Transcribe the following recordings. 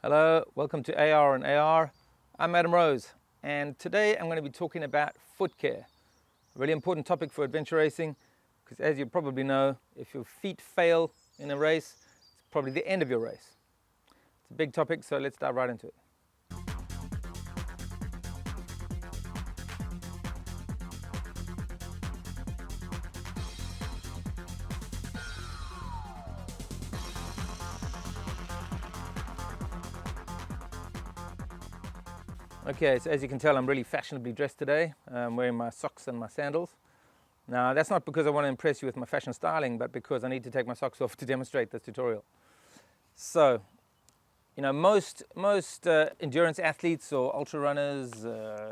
Hello, welcome to AR and AR. I'm Adam Rose, and today I'm going to be talking about foot care. A really important topic for adventure racing, because as you probably know, if your feet fail in a race, it's probably the end of your race. It's a big topic, so let's dive right into it. Okay, so as you can tell, I'm really fashionably dressed today. I'm wearing my socks and my sandals. Now, that's not because I want to impress you with my fashion styling, but because I need to take my socks off to demonstrate this tutorial. So, most endurance athletes or ultra runners,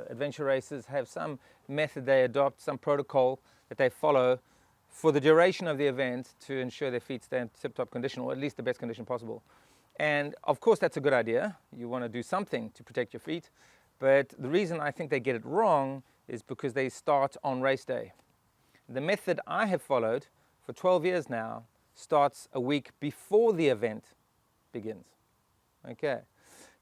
adventure racers have some method they adopt, some protocol that they follow for the duration of the event to ensure their feet stay in tip-top condition, or at least the best condition possible. And of course, that's a good idea. You want to do something to protect your feet. But the reason I think they get it wrong is because they start on race day. The method I have followed for 12 years now starts a week before the event begins. Okay.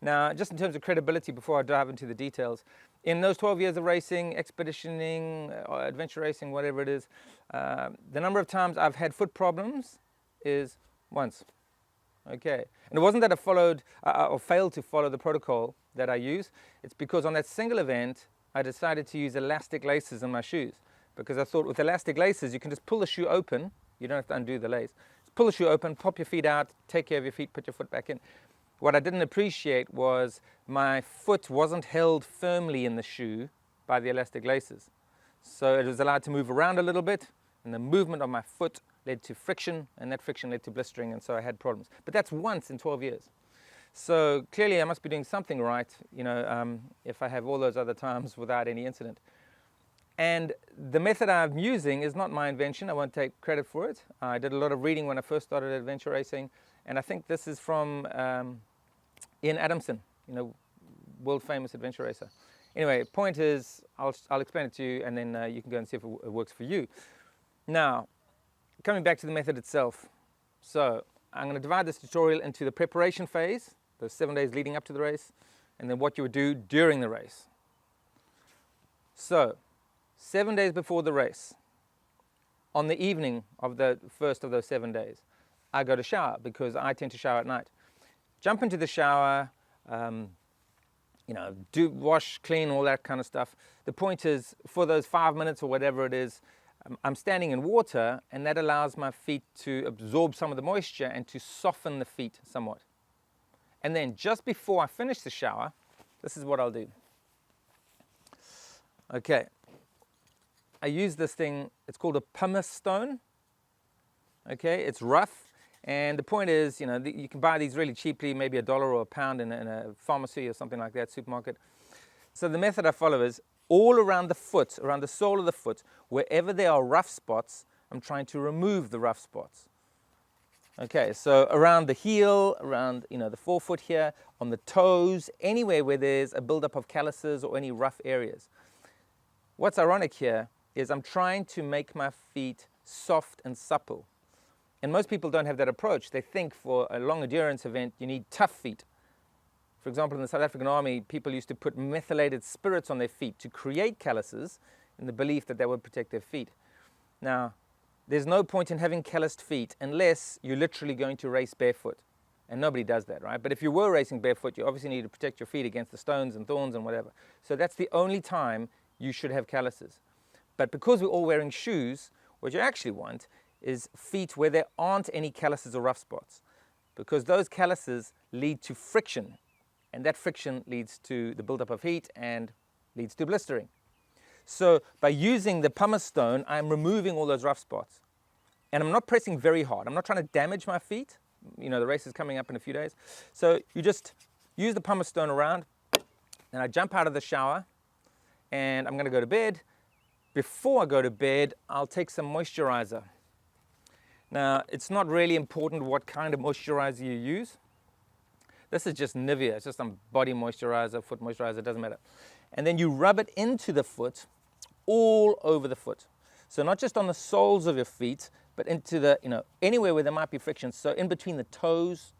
Now, just in terms of credibility, before I dive into the details, in those 12 years of racing, expeditioning, adventure racing, whatever it is, the number of times I've had foot problems is once. Okay, and it wasn't that I followed or failed to follow the protocol that I use. It's because on that single event, I decided to use elastic laces in my shoes, because I thought with elastic laces, you can just pull the shoe open. You don't have to undo the lace. Just pull the shoe open, pop your feet out, take care of your feet, put your foot back in. What I didn't appreciate was my foot wasn't held firmly in the shoe by the elastic laces. So it was allowed to move around a little bit, and the movement of my foot led to friction, and that friction led to blistering, and so I had problems. But that's once in 12 years. So clearly I must be doing something right, if I have all those other times without any incident. And the method I'm using is not my invention. I won't take credit for it. I did a lot of reading when I first started adventure racing, and I think this is from Ian Adamson, world famous adventure racer. Anyway, point is, I'll explain it to you, and then you can go and see if it works for you. Now, coming back to the method itself. So I'm going to divide this tutorial into the preparation phase, those 7 days leading up to the race, and then what you would do during the race. So 7 days before the race, on the evening of the first of those 7 days, I go to shower, because I tend to shower at night. Jump into the shower, do wash, clean, all that kind of stuff. The point is, for those 5 minutes or whatever it is, I'm standing in water, and that allows my feet to absorb some of the moisture and to soften the feet somewhat. And then just before I finish the shower, this is what I'll do. Okay, I use this thing, it's called a pumice stone. Okay, it's rough, and the point is, you can buy these really cheaply, maybe $1 or £1 in a pharmacy or something like that, supermarket. So the method I follow is, all around the foot, around the sole of the foot, wherever there are rough spots, I'm trying to remove the rough spots. Okay, so around the heel, around the forefoot here, on the toes, anywhere where there's a buildup of calluses or any rough areas. What's ironic here is I'm trying to make my feet soft and supple. And most people don't have that approach. They think for a long endurance event, you need tough feet. For example, in the South African Army, people used to put methylated spirits on their feet to create calluses in the belief that they would protect their feet. Now, there's no point in having calloused feet unless you're literally going to race barefoot. And nobody does that, right? But if you were racing barefoot, you obviously need to protect your feet against the stones and thorns and whatever. So that's the only time you should have calluses. But because we're all wearing shoes, what you actually want is feet where there aren't any calluses or rough spots, because those calluses lead to friction. And that friction leads to the buildup of heat and leads to blistering. So by using the pumice stone, I'm removing all those rough spots. And I'm not pressing very hard. I'm not trying to damage my feet. The race is coming up in a few days. So you just use the pumice stone around, and I jump out of the shower, and I'm going to go to bed. Before I go to bed, I'll take some moisturizer. Now, it's not really important what kind of moisturizer you use. This is just Nivea, it's just some body moisturizer, foot moisturizer, doesn't matter. And then you rub it into the foot, all over the foot. So not just on the soles of your feet, but into the, anywhere where there might be friction. So in between the toes,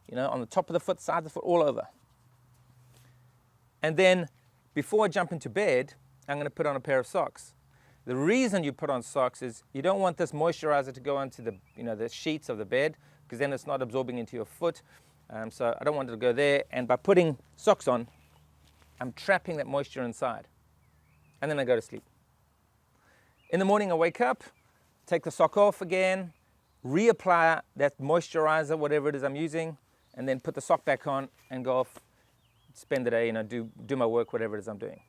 you know, on the top of the foot, side of the foot, all over. And then before I jump into bed, I'm going to put on a pair of socks. The reason you put on socks is you don't want this moisturizer to go onto the, you know, the sheets of the bed, because then it's not absorbing into your foot. So I don't want it to go there. And by putting socks on, I'm trapping that moisture inside. And then I go to sleep. In the morning I wake up, take the sock off again, reapply that moisturizer, whatever it is I'm using, and then put the sock back on and go off, spend the day, you know, do my work, whatever it is I'm doing.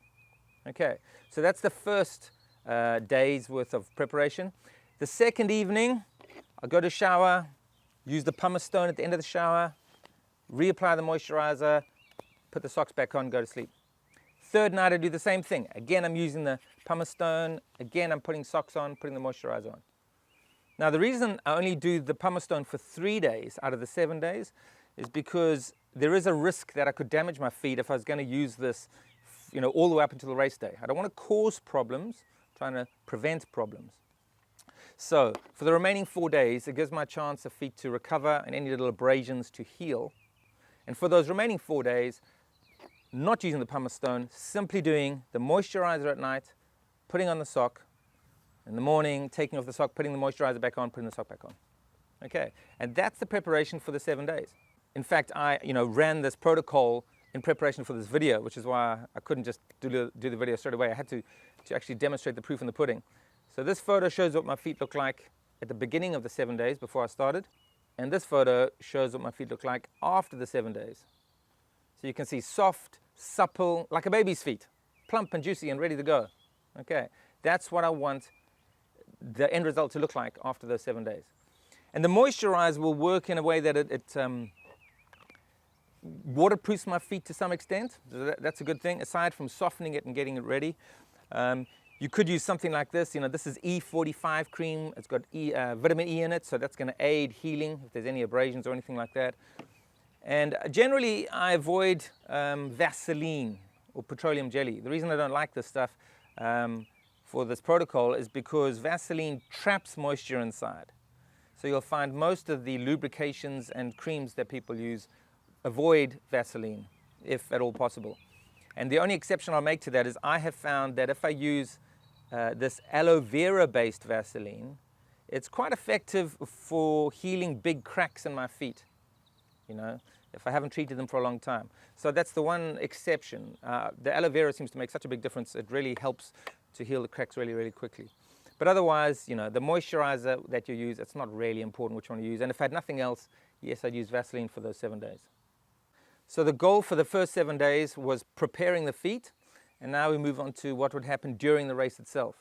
Okay, so that's the first day's worth of preparation. The second evening, I go to shower, use the pumice stone at the end of the shower, reapply the moisturizer, put the socks back on, go to sleep. Third night I do the same thing. Again, I'm using the pumice stone. Again, I'm putting socks on, putting the moisturizer on. Now, the reason I only do the pumice stone for 3 days out of the 7 days is because there is a risk that I could damage my feet if I was going to use this, you know, all the way up until the race day. I don't want to cause problems, I'm trying to prevent problems. So for the remaining 4 days, it gives my chance of feet to recover and any little abrasions to heal. And for those remaining 4 days, not using the pumice stone, simply doing the moisturizer at night, putting on the sock, in the morning, taking off the sock, putting the moisturizer back on, putting the sock back on. Okay, and that's the preparation for the 7 days. In fact, I, you know, ran this protocol in preparation for this video, which is why I couldn't just do the video straight away. I had to actually demonstrate the proof in the pudding. So this photo shows what my feet look like at the beginning of the 7 days before I started. And this photo shows what my feet look like after the 7 days. So you can see soft, supple, like a baby's feet, plump and juicy and ready to go. Okay, that's what I want the end result to look like after those 7 days. And the moisturizer will work in a way that it waterproofs my feet to some extent. That's a good thing, aside from softening it and getting it ready. You could use something like this. You know, this is E45 cream. It's got vitamin E in it, so that's going to aid healing if there's any abrasions or anything like that. And generally, I avoid Vaseline or petroleum jelly. The reason I don't like this stuff for this protocol is because Vaseline traps moisture inside. So you'll find most of the lubrications and creams that people use avoid Vaseline, if at all possible. And the only exception I'll make to that is I have found that if I use this aloe vera based Vaseline, it's quite effective for healing big cracks in my feet, you know, if I haven't treated them for a long time. So that's the one exception. The aloe vera seems to make such a big difference. It really helps to heal the cracks really, really quickly. But otherwise, you know, the moisturizer that you use, it's not really important which one you use. And if I had nothing else, yes, I'd use Vaseline for those 7 days. So the goal for the first 7 days was preparing the feet. And now we move on to what would happen during the race itself.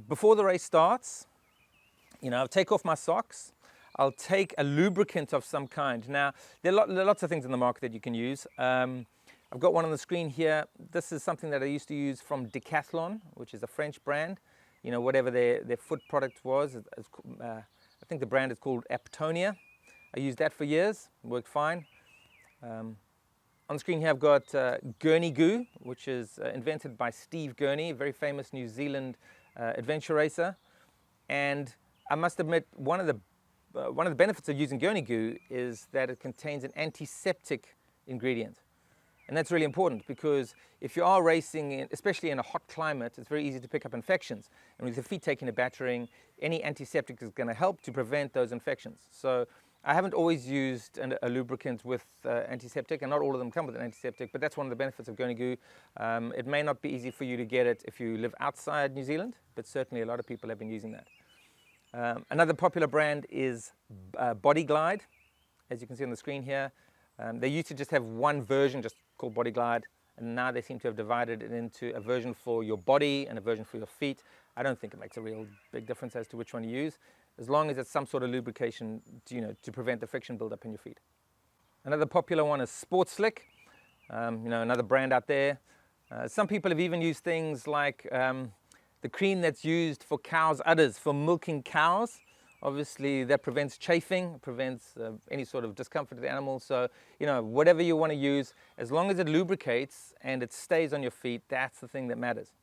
Before the race starts, you know, I'll take off my socks. I'll take a lubricant of some kind. Now, there are lots of things in the market that you can use. I've got one on the screen here. This is something that I used to use from Decathlon, which is a French brand. You know, whatever their foot product was. I think the brand is called Aptonia. I used that for years. It worked fine. On the screen here I've got Gurney Goo, which is invented by Steve Gurney, a very famous New Zealand adventure racer. And I must admit, one of the benefits of using Gurney Goo is that it contains an antiseptic ingredient. And that's really important because if you are racing, especially in a hot climate, it's very easy to pick up infections. And with the feet taking a battering, any antiseptic is going to help to prevent those infections. So I haven't always used a lubricant with antiseptic, and not all of them come with an antiseptic, but that's one of the benefits of Gurney Goo. It may not be easy for you to get it if you live outside New Zealand, but certainly a lot of people have been using that. Another popular brand is Body Glide, as you can see on the screen here. They used to just have one version just called Body Glide, and now they seem to have divided it into a version for your body and a version for your feet. I don't think it makes a real big difference as to which one you use, as long as it's some sort of lubrication to, you know, to prevent the friction buildup in your feet. Another popular one is Sport Slick, you know, another brand out there. Some people have even used things like the cream that's used for cows' udders, for milking cows. Obviously, that prevents chafing, prevents any sort of discomfort to the animal. So, you know, whatever you want to use, as long as it lubricates and it stays on your feet, that's the thing that matters.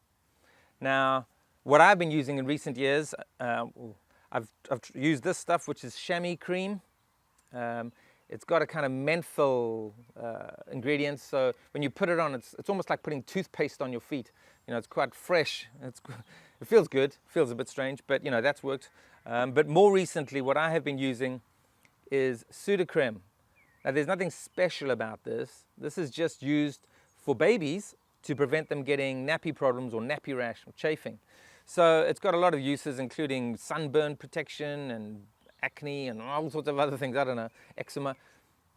Now, what I've been using in recent years, I've used this stuff, which is chamois cream. It's got a kind of menthol ingredient, so when you put it on, it's almost like putting toothpaste on your feet. You know, it's quite fresh. It feels good. Feels a bit strange, but you know, that's worked. But more recently, what I have been using is Sudocrem. Now, there's nothing special about this. This is just used for babies to prevent them getting nappy problems or nappy rash or chafing. So it's got a lot of uses, including sunburn protection and acne and all sorts of other things, I don't know, eczema.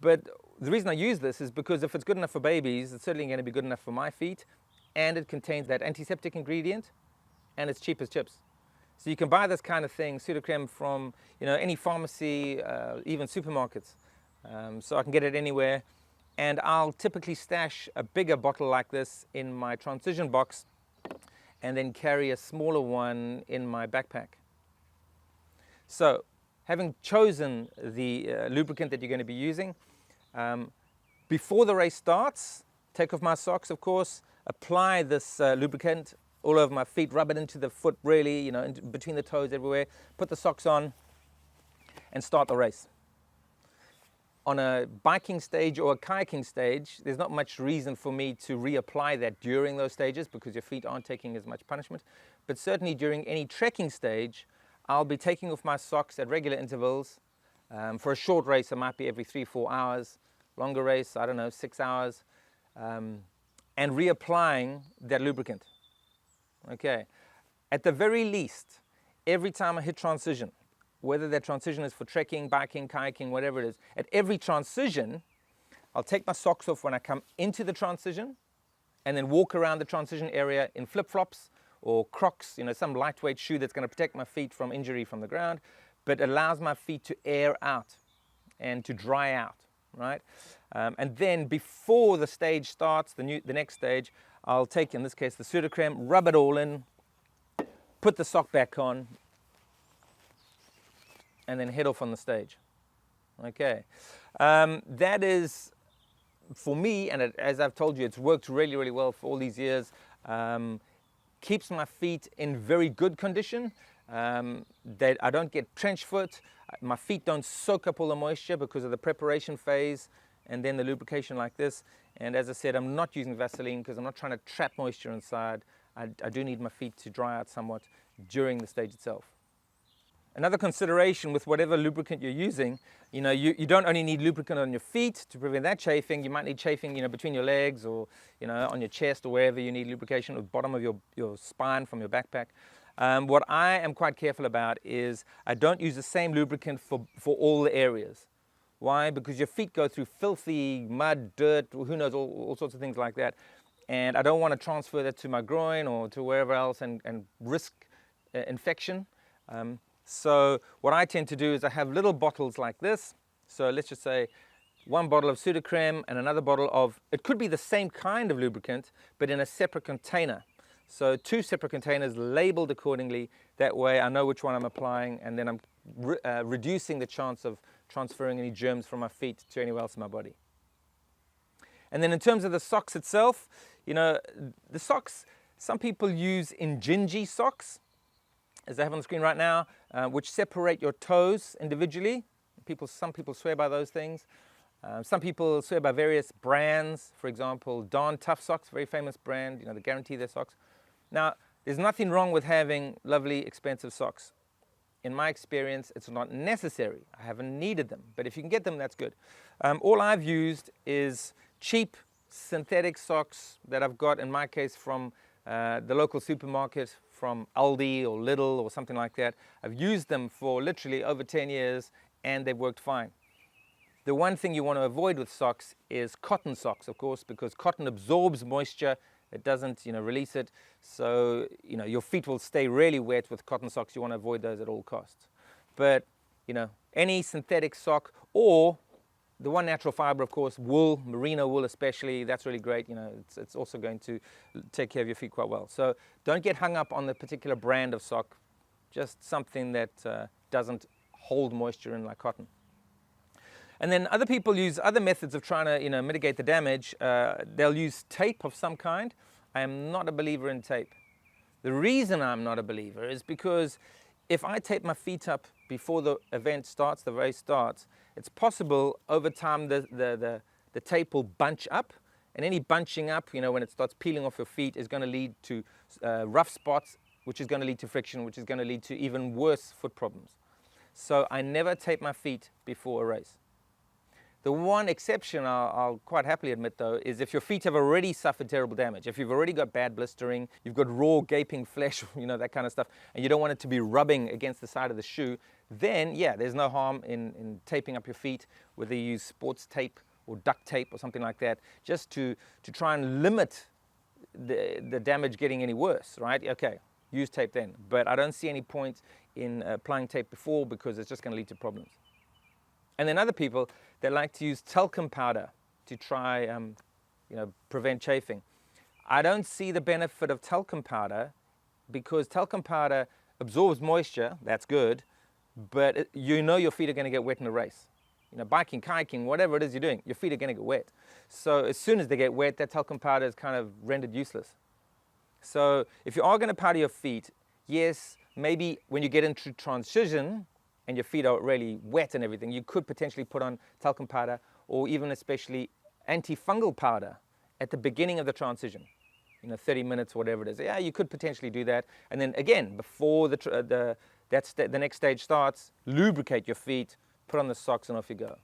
But the reason I use this is because if it's good enough for babies, it's certainly going to be good enough for my feet, and it contains that antiseptic ingredient, and it's cheap as chips. So you can buy this kind of thing, Sudocrem, from any pharmacy, even supermarkets. So I can get it anywhere, and I'll typically stash a bigger bottle like this in my transition box and then carry a smaller one in my backpack. So having chosen the lubricant that you're going to be using, before the race starts, take off my socks, of course, apply this lubricant all over my feet, rub it into the foot really, between the toes everywhere, put the socks on and start the race. On a biking stage or a kayaking stage, there's not much reason for me to reapply that during those stages because your feet aren't taking as much punishment. But certainly during any trekking stage, I'll be taking off my socks at regular intervals. For a short race, it might be every 3-4 hours. Longer race, I don't know, 6 hours. And reapplying that lubricant. Okay. At the very least, every time I hit transition, whether that transition is for trekking, biking, kayaking, whatever it is, at every transition, I'll take my socks off when I come into the transition and then walk around the transition area in flip-flops or Crocs, some lightweight shoe that's going to protect my feet from injury from the ground, but allows my feet to air out and to dry out, right? And then before the stage starts, the next stage, I'll take, in this case, the Sudocrem, rub it all in, put the sock back on, and then head off on the stage. Okay, that is, for me, and as I've told you, it's worked really, really well for all these years. Keeps my feet in very good condition, that I don't get trench foot, my feet don't soak up all the moisture because of the preparation phase and then the lubrication like this. And as I said, I'm not using Vaseline because I'm not trying to trap moisture inside. I do need my feet to dry out somewhat during the stage itself. Another consideration with whatever lubricant you're using, you don't only need lubricant on your feet to prevent that chafing. You might need chafing, between your legs or, on your chest or wherever you need lubrication, or the bottom of your spine from your backpack. What I am quite careful about is I don't use the same lubricant for all the areas. Why? Because your feet go through filthy mud, dirt, who knows, all sorts of things like that. And I don't want to transfer that to my groin or to wherever else and risk infection. So what I tend to do is I have little bottles like this. So let's just say one bottle of Sudocrem and another bottle of, it could be the same kind of lubricant, but in a separate container. So 2 separate containers labeled accordingly. That way I know which one I'm applying, and then I'm reducing the chance of transferring any germs from my feet to anywhere else in my body. And then in terms of the socks itself, the socks, some people use Injinji socks, as I have on the screen right now, which separate your toes individually. Some people swear by those things. Some people swear by various brands. For example, Darn Tough Socks, very famous brand, they guarantee their socks. Now, there's nothing wrong with having lovely, expensive socks. In my experience, it's not necessary. I haven't needed them, but if you can get them, that's good. All I've used is cheap synthetic socks that I've got, in my case, from the local supermarket, from Aldi or Lidl or something like that. I've used them for literally over 10 years and they've worked fine. The one thing you want to avoid with socks is cotton socks, of course, because cotton absorbs moisture. It doesn't, release it. So, your feet will stay really wet with cotton socks. You want to avoid those at all costs. But, any synthetic sock, or the one natural fiber, of course, wool, merino wool especially, that's really great. It's also going to take care of your feet quite well. So don't get hung up on the particular brand of sock, just something that doesn't hold moisture in like cotton. And then other people use other methods of trying to, mitigate the damage. They'll use tape of some kind. I am not a believer in tape. The reason I'm not a believer is because if I tape my feet up before the event starts, the race starts, it's possible over time the tape will bunch up, and any bunching up, when it starts peeling off your feet, is going to lead to rough spots, which is going to lead to friction, which is going to lead to even worse foot problems. So I never tape my feet before a race. The one exception I'll quite happily admit, though, is if your feet have already suffered terrible damage. If you've already got bad blistering, you've got raw gaping flesh, that kind of stuff, and you don't want it to be rubbing against the side of the shoe, then yeah, there's no harm in taping up your feet, whether you use sports tape or duct tape or something like that, just to try and limit the damage getting any worse, right? Okay, use tape then. But I don't see any point in applying tape before, because it's just going to lead to problems. And then other people, they like to use talcum powder to try, prevent chafing. I don't see the benefit of talcum powder, because talcum powder absorbs moisture. That's good, but your feet are going to get wet in a race. Biking, kayaking, whatever it is you're doing, your feet are going to get wet. So as soon as they get wet, that talcum powder is kind of rendered useless. So if you are going to powder your feet, yes, maybe when you get into transition, and your feet are really wet and everything, you could potentially put on talcum powder, or even especially antifungal powder at the beginning of the transition, 30 minutes, whatever it is. Yeah, you could potentially do that. And then again, before the next stage starts, lubricate your feet, put on the socks, and off you go.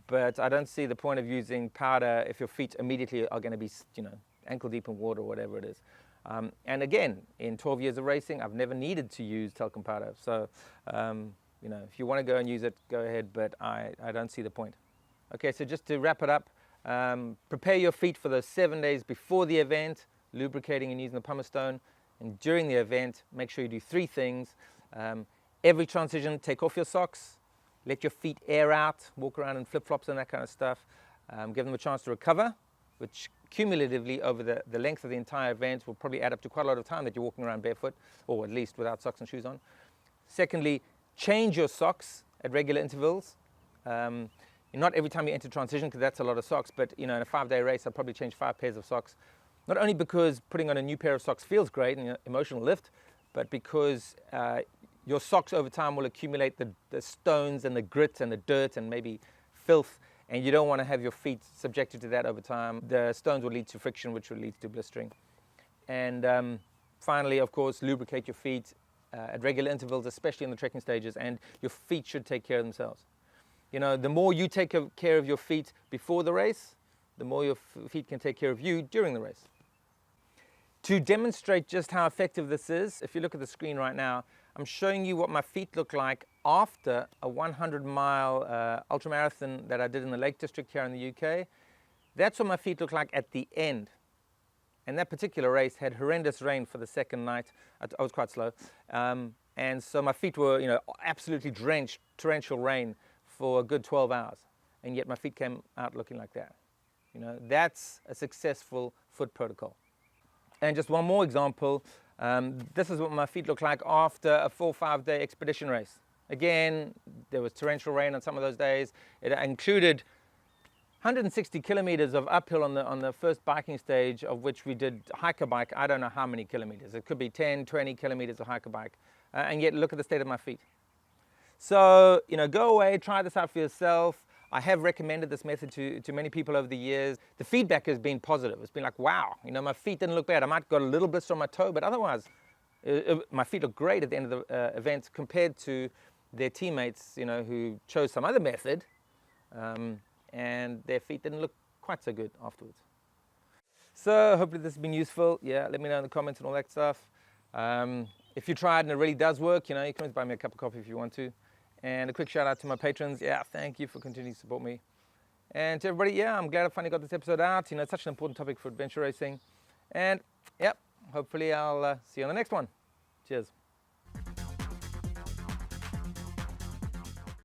But I don't see the point of using powder if your feet immediately are going to be, ankle deep in water or whatever it is. And again, in 12 years of racing, I've never needed to use talcum powder. So, if you want to go and use it, go ahead, but I don't see the point. Okay, so just to wrap it up, prepare your feet for the 7 days before the event, lubricating and using the pumice stone. And during the event, make sure you do 3 things. Every transition, take off your socks, let your feet air out, walk around in flip-flops and that kind of stuff. Give them a chance to recover, which cumulatively over the length of the entire event will probably add up to quite a lot of time that you're walking around barefoot, or at least without socks and shoes on. Secondly, change your socks at regular intervals. Not every time you enter transition, because that's a lot of socks, but in a 5-day race, I'll probably change 5 pairs of socks. Not only because putting on a new pair of socks feels great and emotional lift, but because your socks over time will accumulate the stones and the grit and the dirt and maybe filth, and you don't want to have your feet subjected to that over time. The stones will lead to friction, which will lead to blistering. And finally, of course, lubricate your feet at regular intervals, especially in the trekking stages, and your feet should take care of themselves. The more you take care of your feet before the race, the more your feet can take care of you during the race. To demonstrate just how effective this is, if you look at the screen right now, I'm showing you what my feet look like after a 100-mile ultramarathon that I did in the Lake District here in the UK. That's what my feet look like at the end. And that particular race had horrendous rain for the second night. I was quite slow. And so my feet were, absolutely drenched, torrential rain for a good 12 hours. And yet my feet came out looking like that. That's a successful foot protocol. And just one more example. This is what my feet look like after a 4 or 5 day expedition race. Again, there was torrential rain on some of those days. It included 160 kilometers of uphill on the first biking stage, of which we did hiker bike. I don't know how many kilometers. It could be 10, 20 kilometers of hiker bike. And yet look at the state of my feet. So, go away, try this out for yourself. I have recommended this method to many people over the years. The feedback has been positive. It's been like, wow, my feet didn't look bad. I might have got a little blister on my toe, but otherwise, my feet look great at the end of the event compared to their teammates, who chose some other method, and their feet didn't look quite so good afterwards. So hopefully this has been useful. Yeah, let me know in the comments and all that stuff. If you tried and it really does work, you can always buy me a cup of coffee if you want to. And a quick shout out to my patrons. Yeah, thank you for continuing to support me. And to everybody, yeah, I'm glad I finally got this episode out. It's such an important topic for adventure racing. And, yep, hopefully I'll see you on the next one. Cheers.